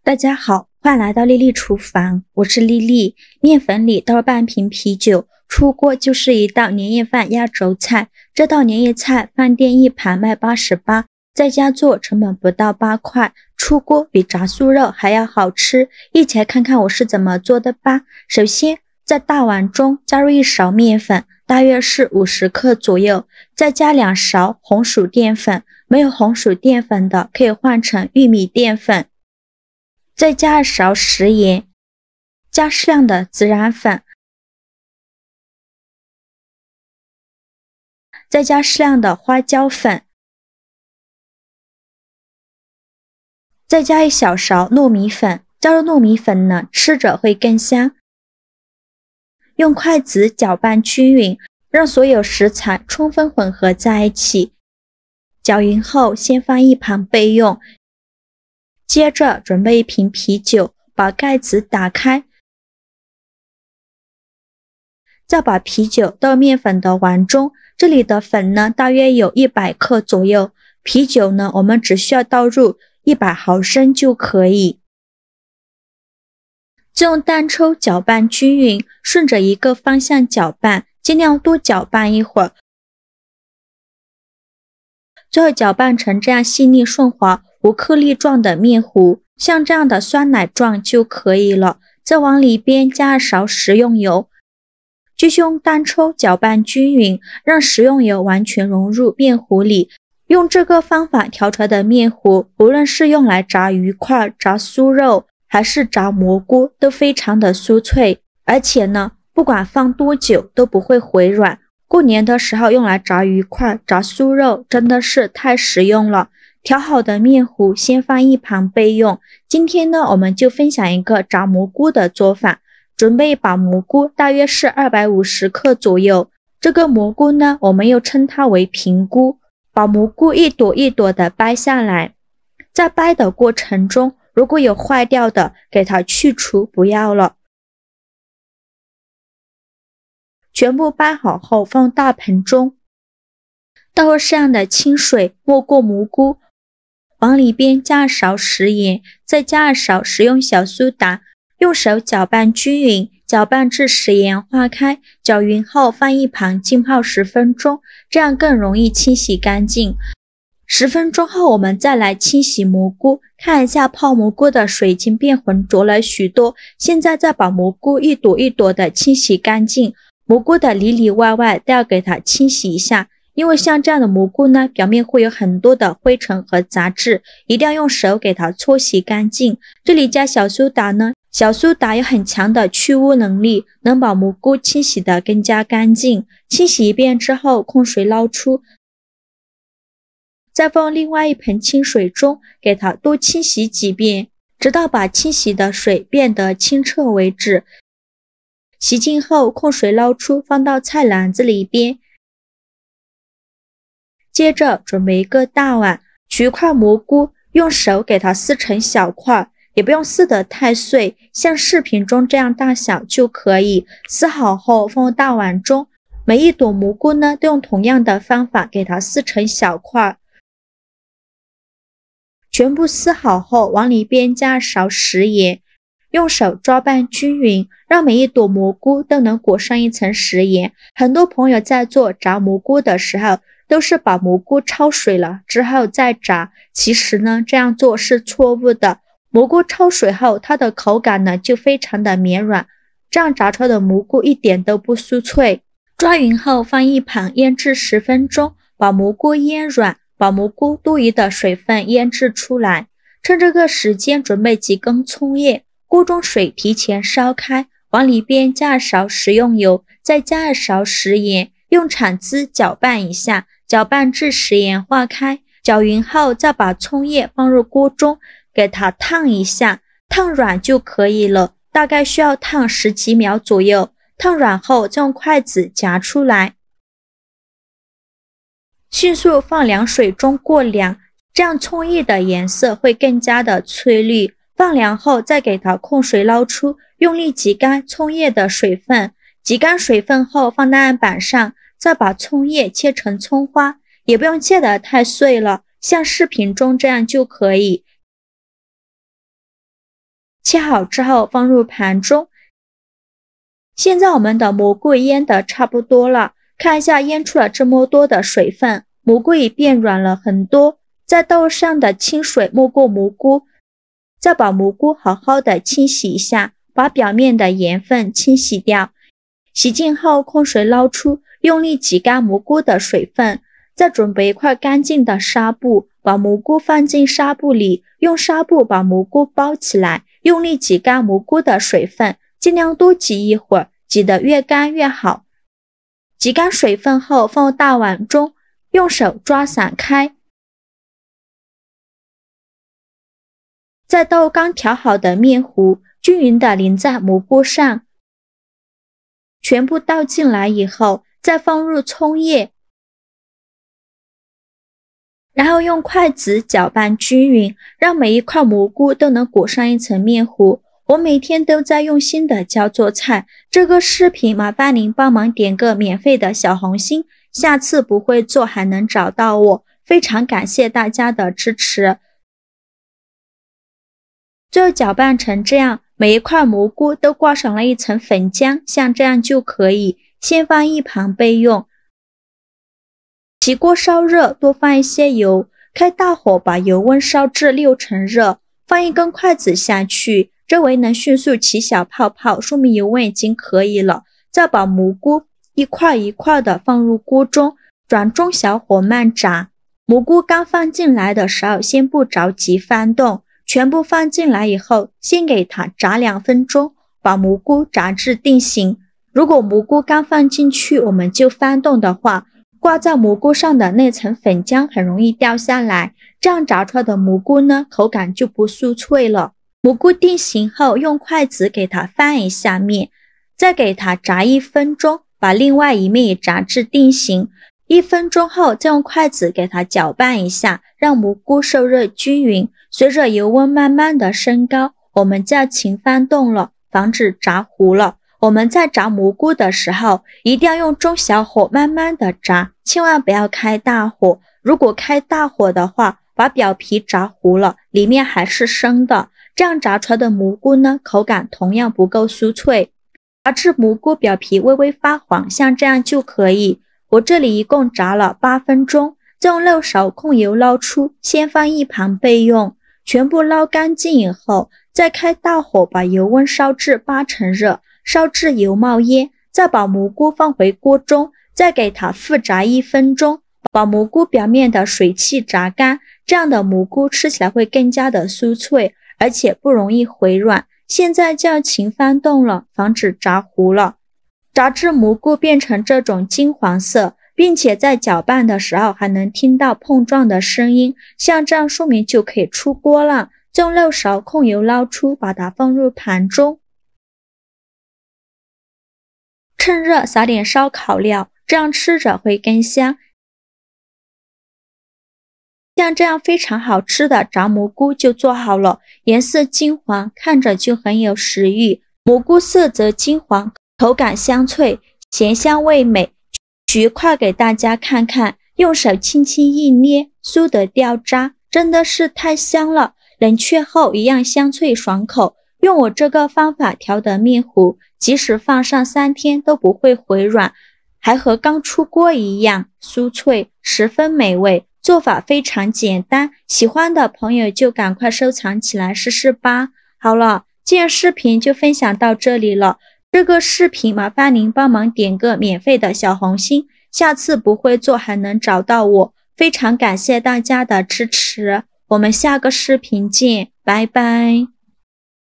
大家好，欢迎来到丽丽厨房，我是丽丽。面粉里倒半瓶啤酒，出锅就是一道年夜饭压轴菜。这道年夜菜饭店一盘卖88，在家做成本不到8块，出锅比炸酥肉还要好吃。一起来看看我是怎么做的吧。首先，在大碗中加入1勺面粉，大约是50克左右，再加2勺红薯淀粉，没有红薯淀粉的可以换成玉米淀粉。再加2勺食盐，加适量的孜然粉，再加适量的花椒粉，再加1小勺糯米粉。加入糯米粉呢，吃着会更香。用筷子搅拌均匀，让所有食材充分混合在一起。搅匀后，先放一旁备用。接着准备1瓶啤酒，把盖子打开，再把啤酒倒面粉的碗中。这里的粉呢，大约有100克左右，啤酒呢，我们只需要倒入100毫升就可以。再用单抽搅拌均匀，顺着一个方向搅拌，尽量多搅拌一会儿，最后搅拌成这样细腻顺滑无颗粒状的面糊，像这样的酸奶状就可以了。再往里边加2勺食用油，继续用单抽搅拌均匀，让食用油完全融入面糊里。用这个方法调出来的面糊，无论是用来炸鱼块、炸酥肉还是炸蘑菇，都非常的酥脆，而且呢，不管放多久都不会回软。过年的时候用来炸鱼块、炸酥肉真的是太实用了。调好的面糊先放一旁备用。今天呢，我们就分享一个炸蘑菇的做法。准备一把蘑菇，大约是250克左右。这个蘑菇呢，我们又称它为平菇。把蘑菇一朵一朵的掰下来，在掰的过程中，如果有坏掉的，给它去除不要了。全部掰好后放大盆中，倒入适量的清水没过蘑菇，往里边加2勺食盐，再加2勺食用小苏打，用手搅拌均匀，搅拌至食盐化开。搅匀后放一旁浸泡10分钟，这样更容易清洗干净。10分钟后我们再来清洗蘑菇，看一下泡蘑菇的水已经变浑浊了许多。现在再把蘑菇一朵一朵的清洗干净，蘑菇的里里外外都要给它清洗一下。因为像这样的蘑菇呢，表面会有很多的灰尘和杂质，一定要用手给它搓洗干净。这里加小苏打呢，小苏打有很强的去污能力，能把蘑菇清洗得更加干净。清洗一遍之后，控水捞出，再放另外一盆清水中，给它多清洗几遍，直到把清洗的水变得清澈为止。洗净后，控水捞出，放到菜篮子里边。接着准备一个大碗，取一块蘑菇，用手给它撕成小块，也不用撕得太碎，像视频中这样大小就可以。撕好后放入大碗中，每一朵蘑菇呢，都用同样的方法给它撕成小块。全部撕好后，往里边加2勺食盐，用手抓拌均匀，让每一朵蘑菇都能裹上一层食盐。很多朋友在做炸蘑菇的时候，都是把蘑菇焯水了之后再炸，其实呢，这样做是错误的。蘑菇焯水后，它的口感呢就非常的绵软，这样炸出来的蘑菇一点都不酥脆。抓匀后放一旁腌制10分钟，把蘑菇腌软，把蘑菇多余的水分腌制出来。趁这个时间准备几根葱叶，锅中水提前烧开，往里边加2勺食用油，再加2勺食盐，用铲子搅拌一下，搅拌至食盐化开。搅匀后再把葱叶放入锅中，给它烫一下，烫软就可以了，大概需要烫10几秒左右。烫软后再用筷子夹出来，迅速放凉水中过凉，这样葱叶的颜色会更加的翠绿。放凉后再给它控水捞出，用力挤干葱叶的水分。挤干水分后放在案板上，再把葱叶切成葱花，也不用切得太碎了，像视频中这样就可以。切好之后放入盘中。现在我们的蘑菇腌得差不多了，看一下腌出了这么多的水分，蘑菇也变软了很多。在豆上的清水没过蘑菇，再把蘑菇好好的清洗一下，把表面的盐分清洗掉。洗净后控水捞出，用力挤干蘑菇的水分，再准备一块干净的纱布，把蘑菇放进纱布里，用纱布把蘑菇包起来，用力挤干蘑菇的水分，尽量多挤一会儿，挤得越干越好。挤干水分后放入大碗中，用手抓散开，在豆刚调好的面糊均匀地淋在蘑菇上，全部倒进来以后，再放入葱叶，然后用筷子搅拌均匀，让每一块蘑菇都能裹上一层面糊。我每天都在用心的教做菜，这个视频麻烦您帮忙点个免费的小红心，下次不会做还能找到我，非常感谢大家的支持。最后搅拌成这样，每一块蘑菇都挂上了一层粉浆，像这样就可以，先放一旁备用。起锅烧热，多放一些油，开大火把油温烧至6成热，放一根筷子下去，周围能迅速起小泡泡，说明油温已经可以了。再把蘑菇一块一块的放入锅中，转中小火慢炸。蘑菇刚放进来的时候，先不着急翻动，全部放进来以后，先给它炸2分钟，把蘑菇炸至定型。如果蘑菇刚放进去我们就翻动的话，挂在蘑菇上的那层粉浆很容易掉下来，这样炸出来的蘑菇呢，口感就不酥脆了。蘑菇定型后，用筷子给它翻一下面，再给它炸1分钟，把另外一面也炸至定型。1分钟后，再用筷子给它搅拌一下，让蘑菇受热均匀。随着油温慢慢的升高，我们就要勤翻动了，防止炸糊了。我们在炸蘑菇的时候，一定要用中小火慢慢的炸，千万不要开大火。如果开大火的话，把表皮炸糊了，里面还是生的，这样炸出来的蘑菇呢，口感同样不够酥脆。炸至蘑菇表皮微微发黄，像这样就可以。我这里一共炸了8分钟，再用漏勺控油捞出，先放一旁备用。全部捞干净以后，再开大火把油温烧至8成热，烧至油冒烟，再把蘑菇放回锅中，再给它复炸1分钟，把蘑菇表面的水汽炸干，这样的蘑菇吃起来会更加的酥脆，而且不容易回软。现在就要勤翻动了，防止炸糊了。炸至蘑菇变成这种金黄色，并且在搅拌的时候还能听到碰撞的声音，像这样说明就可以出锅了。再用漏勺控油捞出，把它放入盘中。趁热撒点烧烤料，这样吃着会更香。像这样非常好吃的炸蘑菇就做好了，颜色金黄，看着就很有食欲。蘑菇色泽金黄，口感香脆，咸香味美。取一块给大家看看，用手轻轻一捏，酥得掉渣，真的是太香了。冷却后一样香脆爽口。用我这个方法调的面糊，即使放上3天都不会回软，还和刚出锅一样酥脆，十分美味。做法非常简单，喜欢的朋友就赶快收藏起来试试吧。好了，今天视频就分享到这里了。这个视频麻烦您帮忙点个免费的小红心，下次不会做还能找到我。非常感谢大家的支持，我们下个视频见，拜拜。